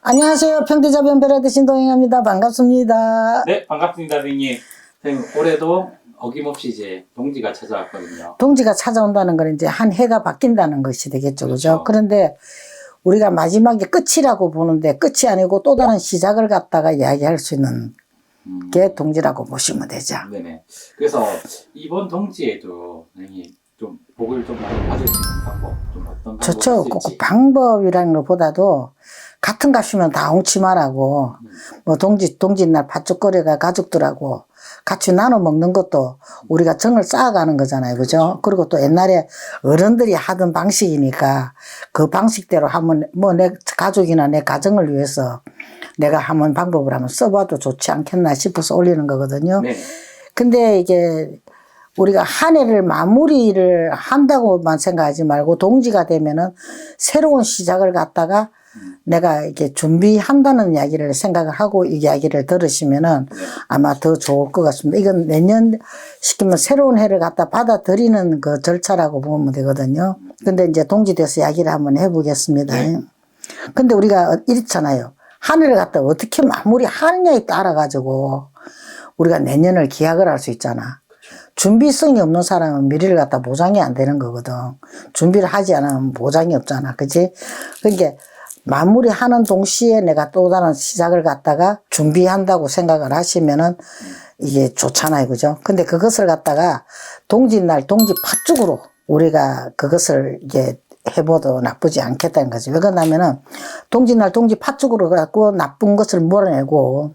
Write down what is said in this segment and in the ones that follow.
안녕하세요. 평택자 변별에 드신 동행합니다. 반갑습니다. 네, 반갑습니다, 선생님. 선생님, 올해도 어김없이 이제 동지가 찾아왔거든요. 동지가 찾아온다는 건 이제 한 해가 바뀐다는 것이 되겠죠. 그죠? 그렇죠. 그런데 우리가 마지막에 끝이라고 보는데 끝이 아니고 또 다른 시작을 갖다가 이야기할 수 있는 게 동지라고 보시면 되죠. 네네. 그래서 이번 동지에도 선생님 좀 복을 좀 많이 받을 수 있는 방법, 좀 어떤 방법이 좋죠. 꼭 있을지. 방법이라는 것보다도 같은 값이면 다 엉치 말하고 뭐 동지날 팥죽거리가 가족들하고 같이 나눠 먹는 것도 우리가 정을 쌓아가는 거잖아요. 그죠? 그리고 또 옛날에 어른들이 하던 방식이니까 그 방식대로 한번 뭐 내 가족이나 내 가정을 위해서 내가 한번 방법을 한번 써봐도 좋지 않겠나 싶어서 올리는 거거든요. 네. 근데 이게 우리가 한 해를 마무리를 한다고만 생각하지 말고 동지가 되면은 새로운 시작을 갖다가 내가 이렇게 준비한다는 이야기를 생각을 하고 이 이야기를 들으시면은 아마 더 좋을 것 같습니다. 이건 내년 시키면 새로운 해를 갖다 받아들이는 그 절차라고 보면 되거든요. 근데 이제 동지돼서 이야기를 한번 해보겠습니다. 네. 근데 우리가 이렇잖아요. 한 해를 갖다 어떻게 마무리하느냐에 따라가지고 우리가 내년을 기약을 할 수 있잖아. 준비성이 없는 사람은 미래를 갖다 보장이 안 되는 거거든. 준비를 하지 않으면 보장이 없잖아. 그치? 그러니까 마무리하는 동시에 내가 또 다른 시작을 갖다가 준비한다고 생각을 하시면은 이게 좋잖아요. 그죠? 근데 그것을 갖다가 동지날 동지 팥죽으로 우리가 그것을 이게 해봐도 나쁘지 않겠다는 거죠. 왜 그러냐면은 동지날 동지 팥죽으로 갖고 나쁜 것을 몰아내고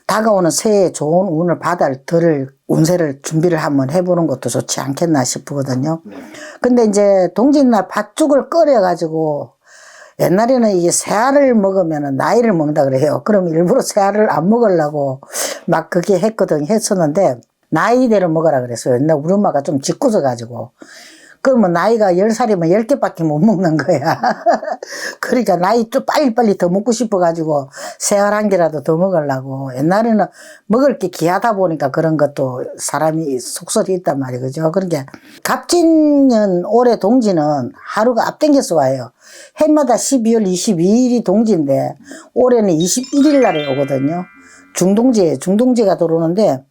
다가오는 새해 좋은 운을 들을 운세를 준비를 한번 해보는 것도 좋지 않겠나 싶거든요. 근데 이제 동짓날 팥죽을 끓여가지고 옛날에는 이게 새알을 먹으면 나이를 먹는다 그래요. 그럼 일부러 새알을 안 먹으려고 막 그게 했었는데 나이대로 먹으라 그랬어요. 옛날 우리 엄마가 좀 짓궂어가지고. 그러면 나이가 10살이면 10개밖에 못 먹는 거야. 그러니까 나이 좀 빨리빨리 더 먹고 싶어가지고 새알 한 개라도 더 먹으려고. 옛날에는 먹을 게 귀하다 보니까 그런 것도 사람이 속설이 있단 말이에요. 그죠? 그러니까 갑진년 올해 동지는 하루가 앞당겨서 와요. 해마다 12월 22일이 동지인데 올해는 21일 날에 오거든요. 중동지가 들어오는데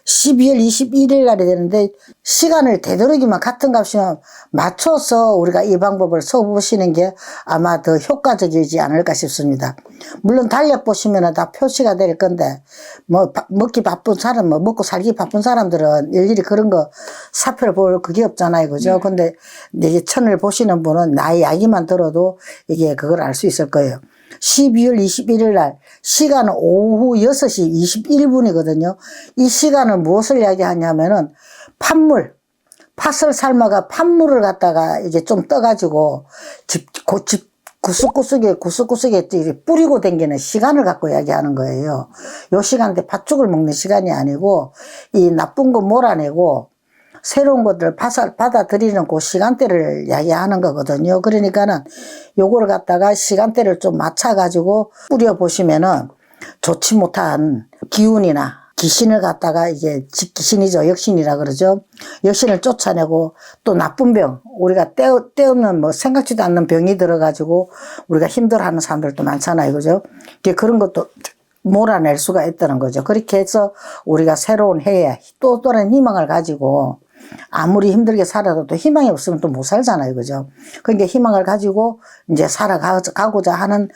12월 21일 날이 되는데 시간을 되도록이면 같은 값이면 맞춰서 우리가 이 방법을 써보시는 게 아마 더 효과적이지 않을까 싶습니다. 물론 달력 보시면 다 표시가 될 건데 뭐 먹기 바쁜 사람, 뭐 먹고 살기 바쁜 사람들은 일일이 그런 거 살펴볼 그게 없잖아요. 그죠? 근데 이게 천을 보시는 분은 나의 이야기만 들어도 이게 그걸 알 수 있을 거예요. 12월 21일 날 시간은 오후 6시 21분이거든요. 이 시간은 무엇을 이야기하냐면은 팥을 삶아가 팥물을 갖다가 이게 좀 떠가지고 집 구석구석에 뿌리고 다니는 시간을 갖고 이야기하는 거예요. 요 시간대 팥죽을 먹는 시간이 아니고 이 나쁜 거 몰아내고 새로운 것들을 받아들이는 그 시간대를 이야기하는 거거든요. 그러니까는 요거를 갖다가 시간대를 좀 맞춰가지고 뿌려보시면은 좋지 못한 기운이나 귀신을 갖다가 이게 귀신이죠. 역신이라 그러죠. 역신을 쫓아내고 또 나쁜 병, 우리가 때없는 뭐 생각지도 않는 병이 들어가지고 우리가 힘들어하는 사람들도 많잖아요. 그죠? 그런 것도 몰아낼 수가 있다는 거죠. 그렇게 해서 우리가 새로운 해에 또 다른 희망을 가지고 아무리 힘들게 살아도 또 희망이 없으면 또 못 살잖아요. 그죠? 그러니까 희망을 가지고 이제 살아가고자 하는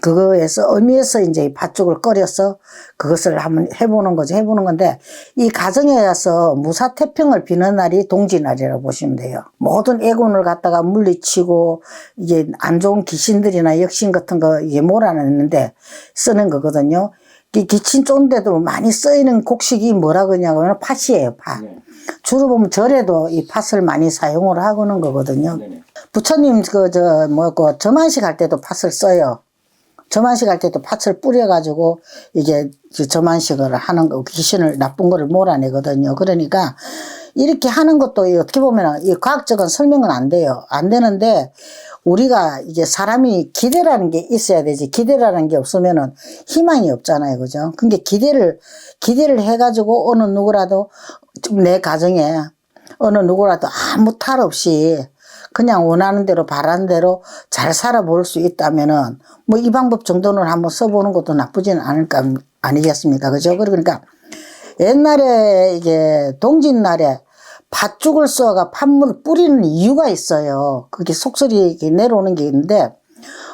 그거에서 의미에서 이제 이 팥죽을 끓여서 그것을 한번 해보는 거죠. 해보는 건데 이 가정에 와서 무사태평을 비는 날이 동지날이라고 보시면 돼요. 모든 애군을 갖다가 물리치고 이게 안 좋은 귀신들이나 역신 같은 거 이게 몰아내는데 쓰는 거거든요. 이 기침 쫀데도 많이 쓰이는 곡식이 뭐라 그러냐고 하면 팥이에요. 팥. 주로 보면 절에도 이 팥을 많이 사용을 하고는 거거든요. 부처님 점안식 할 때도 팥을 써요. 점안식 할 때도 팥을 뿌려가지고 이게 점안식을 하는 거, 귀신을 나쁜 거를 몰아내거든요. 그러니까 이렇게 하는 것도 어떻게 보면 이 과학적인 설명은 안 돼요. 안 되는데 우리가 이제 사람이 기대라는 게 있어야 되지. 기대라는 게 없으면은 희망이 없잖아요. 그죠? 그러니까 기대를 해가지고 어느 누구라도 내 가정에 어느 누구라도 아무 탈 없이 그냥 원하는 대로 바라는 대로 잘 살아볼 수 있다면은 뭐 이 방법 정도는 한번 써보는 것도 나쁘지는 않을까 아니겠습니까? 그죠? 그러니까 옛날에 이게 동짓날에 팥죽을 써가 팥물을 뿌리는 이유가 있어요. 그게 속설이 이렇게 내려오는 게 있는데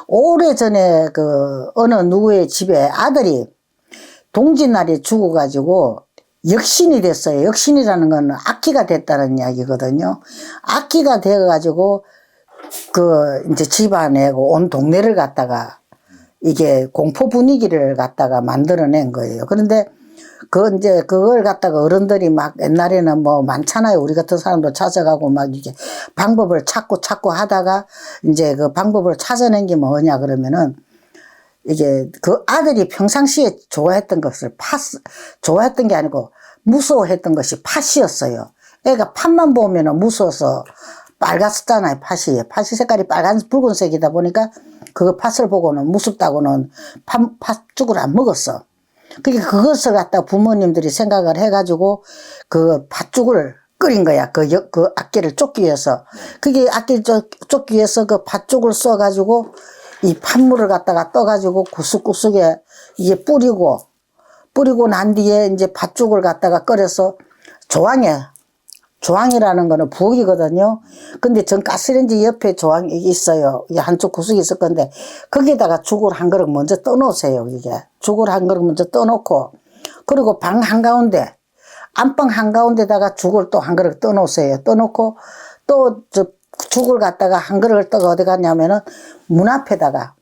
오래전에 그 어느 누구의 집에 아들이 동짓날에 죽어가지고 역신이 됐어요. 역신이라는 건 악기가 됐다는 이야기거든요. 악기가 되어가지고 그 이제 집안에 온 동네를 갖다가 이게 공포 분위기를 갖다가 만들어낸 거예요. 그런데 그 이제 그걸 갖다가 어른들이 막 옛날에는 뭐 많잖아요. 우리 같은 사람도 찾아가고 막 이게 방법을 찾고 하다가 이제 그 방법을 찾아낸 게 뭐냐 그러면은 이게 그 아들이 평상시에 좋아했던 것을 좋아했던 게 아니고 무서워했던 것이 팥이었어요. 애가 팥만 보면은 무서워서 빨갛잖아요. 팥이 색깔이 붉은색이다 보니까 그 팥을 보고는 무섭다고는 팥죽을 안 먹었어. 그러니까 그것을 갖다 부모님들이 생각을 해가지고 그 팥죽을 끓인 거야. 그 악기를 쫓기 위해서. 그게 악기를 쫓기 위해서 그 팥죽을 써가지고 이 팥물을 갖다가 떠가지고 구석구석에 이게 뿌리고 난 뒤에 이제 팥죽을 갖다가 끓여서 조항이라는 거는 부엌이거든요. 근데 전 가스레인지 옆에 조항이 있어요. 이게 한쪽 구석이 있을 건데, 거기에다가 죽을 한 그릇 먼저 떠놓으세요, 이게. 죽을 한 그릇 먼저 떠놓고, 그리고 방 한가운데, 안방 한가운데다가 죽을 또 한 그릇 떠놓으세요. 떠놓고, 또 죽을 갖다가 한 그릇을 떠가 어디 갔냐면은, 문 앞에다가,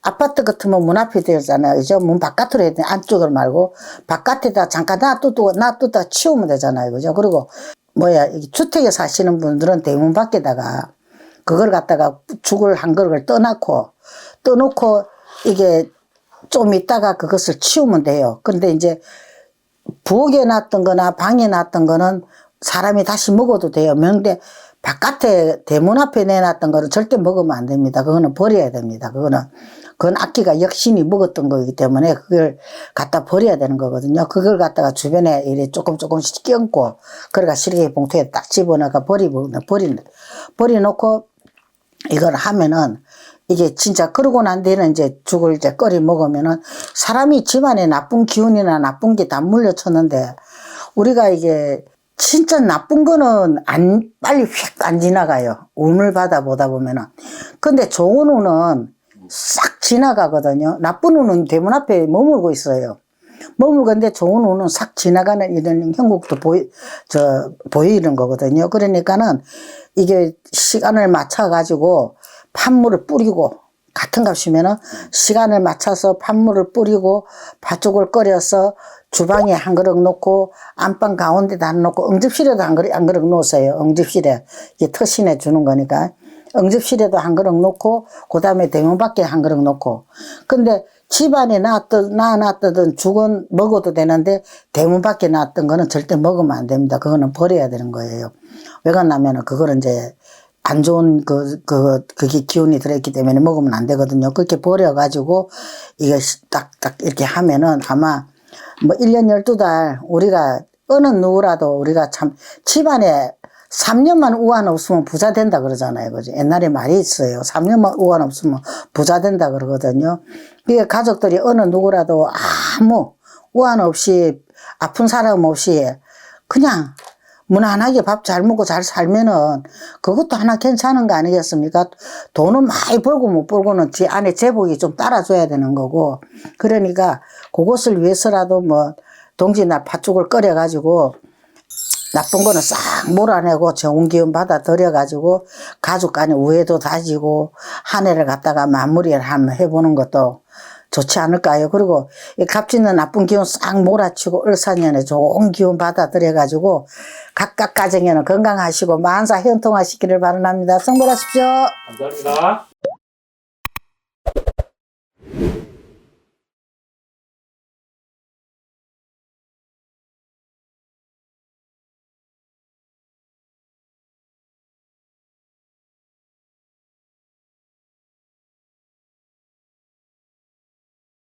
아파트 같으면 문 앞에 되잖아요. 그죠? 문 바깥으로 해야 돼. 안쪽을 말고, 바깥에다 잠깐 놔뒀다가 치우면 되잖아요. 그죠? 그리고, 주택에 사시는 분들은 대문 밖에다가 그걸 갖다가 죽을 한 그릇을 떠놓고 이게 좀 있다가 그것을 치우면 돼요. 그런데 이제 부엌에 놨던 거나 방에 놨던 거는 사람이 다시 먹어도 돼요. 그런데 바깥에 대문 앞에 내놨던 거는 절대 먹으면 안 됩니다. 그거는 버려야 됩니다. 그건 악기가 역신이 먹었던 거기 때문에 그걸 갖다 버려야 되는 거거든요. 그걸 갖다가 주변에 이렇게 조금씩 껴안고, 그래가 시래기 봉투에 딱 집어넣어가 버려놓고 이걸 하면은 이게 진짜 그러고 난 뒤에는 이제 죽을 이제 끓여 먹으면은 사람이 집안에 나쁜 기운이나 나쁜 게 다 물려쳤는데 우리가 이게 진짜 나쁜 거는 빨리 휙 안 지나가요. 운을 받아보다 보면은. 근데 좋은 운은 싹 지나가거든요. 나쁜 운은 대문 앞에 머물고 있어요. 머물건데 좋은 운은 싹 지나가는 이런 형국도 보이는 거거든요. 그러니까는 이게 시간을 맞춰가지고 팥물을 뿌리고, 같은 값이면은 시간을 맞춰서 팥물을 뿌리고 팥죽을 끓여서 주방에 한 그릇 놓고 안방 가운데다 놓고 응접실에도 한 그릇 놓으세요. 응접실에 이게 터신해 주는 거니까. 응접실에도 한 그릇 놓고 그 다음에 대문 밖에 한 그릇 놓고. 근데 집안에 놔놨던 죽은 먹어도 되는데 대문 밖에 놨던 거는 절대 먹으면 안 됩니다. 그거는 버려야 되는 거예요. 왜 그러냐면은 그거는 이제 안 좋은 그게 기운이 들어있기 때문에 먹으면 안 되거든요. 그렇게 버려가지고 이게 딱 이렇게 하면은 아마 뭐 1년 12달 우리가 어느 누구라도 우리가 참 집안에 3년만 우한 없으면 부자 된다 그러잖아요. 그죠? 옛날에 말이 있어요. 3년만 우한 없으면 부자 된다 그러거든요. 그게 가족들이 어느 누구라도 아무 우한 없이 아픈 사람 없이 그냥 무난하게 밥 잘 먹고 잘 살면은 그것도 하나 괜찮은 거 아니겠습니까? 돈은 많이 벌고 못 벌고는 지 안에 제복이 좀 따라줘야 되는 거고. 그러니까 그것을 위해서라도 뭐 동짓날 팥죽을 끓여가지고 나쁜 거는 싹 몰아내고 좋은 기운 받아들여가지고 가족 간에 우애도 다지고 한 해를 갖다가 마무리를 한번 해보는 것도 좋지 않을까요? 그리고 이 값짓는 나쁜 기운 싹 몰아치고 을사년에 좋은 기운 받아들여가지고 각각 가정에는 건강하시고 만사 형통하시기를 바랍니다. 성불하십시오. 감사합니다.